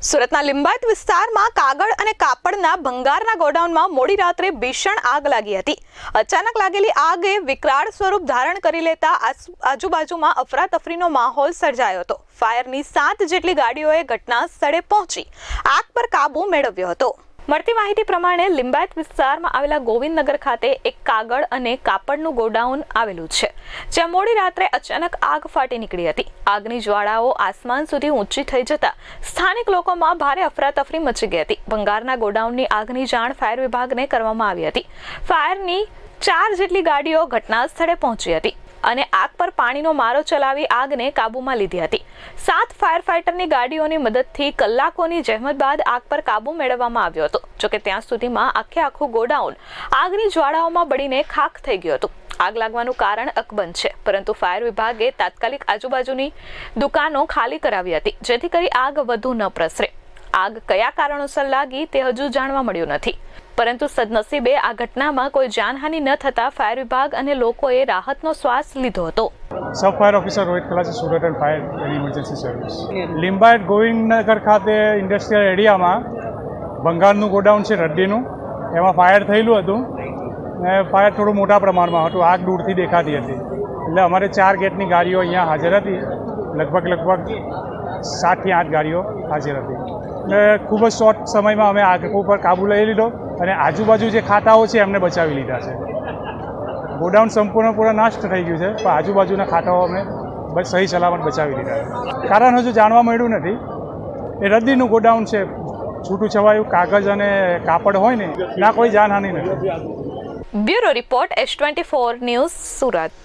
સુરતના લિંબાયત વિસ્તારમાં કાગળ અને કાપડના ભંગારના ગોડાઉનમાં મોડી રાત્રે ભીષણ આગ લાગી હતી. અચાનક લાગેલી આગે વિકરાળ સ્વરૂપ ધારણ કરી લેતા આજુબાજુમાં અફરાતફરીનો માહોલ સર્જાયો હતો. ફાયરની 7 જેટલી ગાડીઓએ ઘટના સ્થળે પહોંચી આગ પર કાબુ મેળવ્યો હતો. મળતી માહિતી પ્રમાણે લિંબાયત વિસ્તારમાં આવેલા ગોવિંદનગર ખાતે એક કાગળ અને કાપડનું ગોડાઉન આવેલું છે, જ્યાં મોડી રાત્રે અચાનક આગ ફાટી નીકળી હતી. આગની જ્વાળાઓ આસમાન સુધી ઊંચી થઈ જતા સ્થાનિક લોકોમાં ભારે અફરાતફરી મચી ગઈ હતી. ભંગારના ગોડાઉનની આગની જાણ ફાયર વિભાગને કરવામાં આવી હતી. ફાયરની 4 જેટલી ગાડીઓ ઘટના સ્થળે પહોંચી હતી અને આગ પર પાણીનો મારો ચલાવી આગને કાબૂમાં લીધી હતી. 7 ફાયર ફાઇટરની ગાડીઓની મદદથી કલાકોની જહેમત બાદ આગ પર કાબુ મેળવવામાં આવ્યો હતો. જોકે ત્યાં સુધીમાં આખું ગોડાઉન આગની જ્વાળાઓમાં બળીને ખાખ થઈ ગયું હતું. આગ લાગવાનું કારણ અકબંધ છે, પરંતુ ફાયર વિભાગે તાત્કાલિક આજુબાજુની દુકાનો ખાલી કરાવી હતી, જેથી કરી આગ વધુ ન પ્રસરે. આગ કયા કારણોસર લાગી તે હજુ જાણવા મળ્યું નથી, પરંતુ સદનસીબે આ ઘટનામાં કોઈ જાનહાનિ ન થતા ફાયર વિભાગ અને લોકોએ રાહતનો શ્વાસ લીધો હતો. सब fire officer Rohit Khalasi Surat and fire and emergency service Limbayat Govindnagar खाते इंडस्ट्रियल एरियाમાં ભંગારનું ગોડાઉન છે રદ્દીનું, એમાં ફાયર થયેલું હતું ને ફાયર થોડું મોટા પ્રમાણમાં હતું. આગ દૂરથી દેખાતી હતી, એટલે અમારે 4 ગેટની ગાડીઓ અહીંયા હાજર હતી. લગભગ 7 થી 8 ગાડીઓ હાજર હતી ને ખૂબ જ શોર્ટ સમયમાં અમે આગ ઉપર કાબૂ લઈ લીધો અને આજુબાજુ જે ખાતાઓ છે એમને બચાવી લીધા છે. ગોડાઉન સંપૂર્ણ નાશ થઈ ગયું છે, પણ આજુબાજુના ખાતાઓ અમે સહી સલામત બચાવી લીધા છે. કારણ હજુ જાણવા મળ્યું નથી. એ રદ્દીનું ગોડાઉન છે, છૂટું છવાયું કાગળ અને કાપડ હોય ને, ના કોઈ જાનહાનિ નથી. Bureau report S24 news Surat.